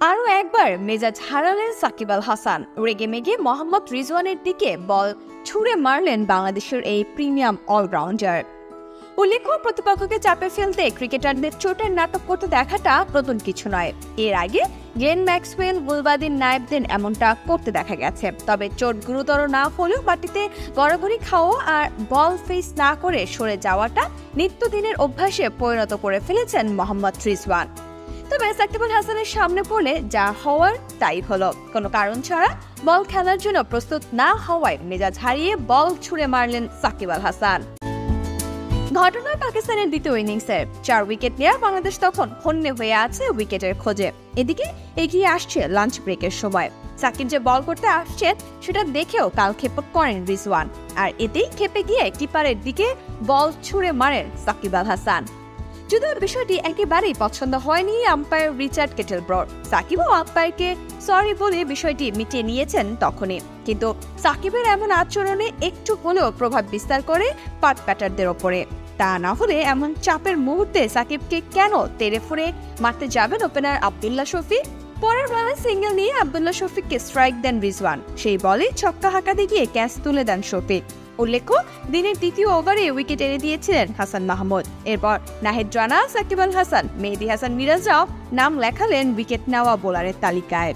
আরও একবার মেজাজ হারালেন সাকিব আল হাসান। রেগে মেগে মোহাম্মদ রিজওয়ানের দিকে বল ছুঁড়ে মারলেন বাংলাদেশের এই প্রিমিয়াম অলরাউন্ডার। উল্লেখ্য, প্রতিপক্ষকে চাপে ফেলতে ক্রিকেটারদের চোটের নাটক করতে দেখাটা নতুন কিছু নয়। এর আগে গ্লেন ম্যাক্সওয়েল, গুলবাদিন নায়েবদের এমনটা করতে দেখা গেছে। তবে চোট গুরুতর না হলেও মাটিতে গড়াগড়ি খাওয়া আর বল ফেস না করে সরে যাওয়াটা নিত্যদিনের অভ্যাসে পরিণত করে ফেলেছেন মোহাম্মদ রিজওয়ান। তবে সাকিব আল হাসানের সামনে পড়লে যা হওয়ার তাই হলো। কোনো কারণ ছাড়া বল খেলার জন্য প্রস্তুত না হওয়ায় মেজাজ হারিয়ে বল ছুঁড়ে মারলেন সাকিব আল হাসান। ঘটনায় পাকিস্তানের দ্বিতীয় ইনিংসের 4 উইকেট নেওয়া বাংলাদেশ তখন হন্যে হয়ে আছে উইকেটের খোঁজে। এদিকে এগিয়ে আসছে লাঞ্চ ব্রেকের সময়। সাকিব যে বল করতে আসছেন সেটা দেখেও কালক্ষেপ করেন রিজওয়ান, আর এতেই খেপে গিয়ে কিপারের দিকে বল ছুঁড়ে মারেন সাকিব আল হাসান। যদিও বিষয়টি একেবারেই পছন্দ হয়নি আম্পায়ার রিচার্ড কেটেলব্রোর। সাকিবও আম্পায়ারকে সরি বলে বিষয়টি মিটিয়ে নিয়েছেন তখনই। কিন্তু সাকিবের এমন আচরণে একটু হলেও প্রভাব বিস্তার করে পাট ব্যাটারদের ওপরে। তা না হলে এমন চাপের মুহূর্তে সাকিবকে কেন তেড়ে ফুঁড়ে মারতে যাবেন ওপেনার আব্দুল্লাহ শফিক? পরের বলে সিঙ্গেল নিয়ে আব্দুল্লাহ শফিককে স্ট্রাইক দেন রিজওয়ান। সেই বলে ছক্কা হাঁকাতে গিয়ে ক্যাচ তুলে দেন শফিক। উল্লেখ্য, দিনের দ্বিতীয় ওভারে উইকেট এনে দিয়েছিলেন হাসান মাহমুদ। এরপর নাহিদ রানা, সাকিব আল হাসান, মেহেদী হাসান মিরাজরাও নাম লেখালেন উইকেট নেওয়া বোলারের তালিকায়।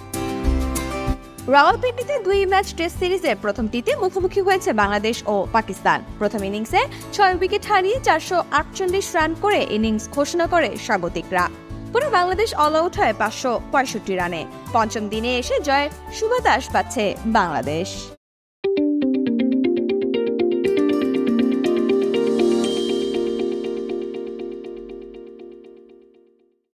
রাওয়ালপিন্ডিতে 2 ম্যাচ টেস্ট সিরিজের প্রথমটিতে মুখোমুখি হয়েছে বাংলাদেশ ও পাকিস্তান। প্রথম ইনিংসে 6 উইকেট হারিয়ে 448 রান করে ইনিংস ঘোষণা করে স্বাগতিকরা। পুরো বাংলাদেশ অল আউট হয় 565 রানে। পঞ্চম দিনে এসে জয়ের সুবাতাস পাচ্ছে বাংলাদেশ।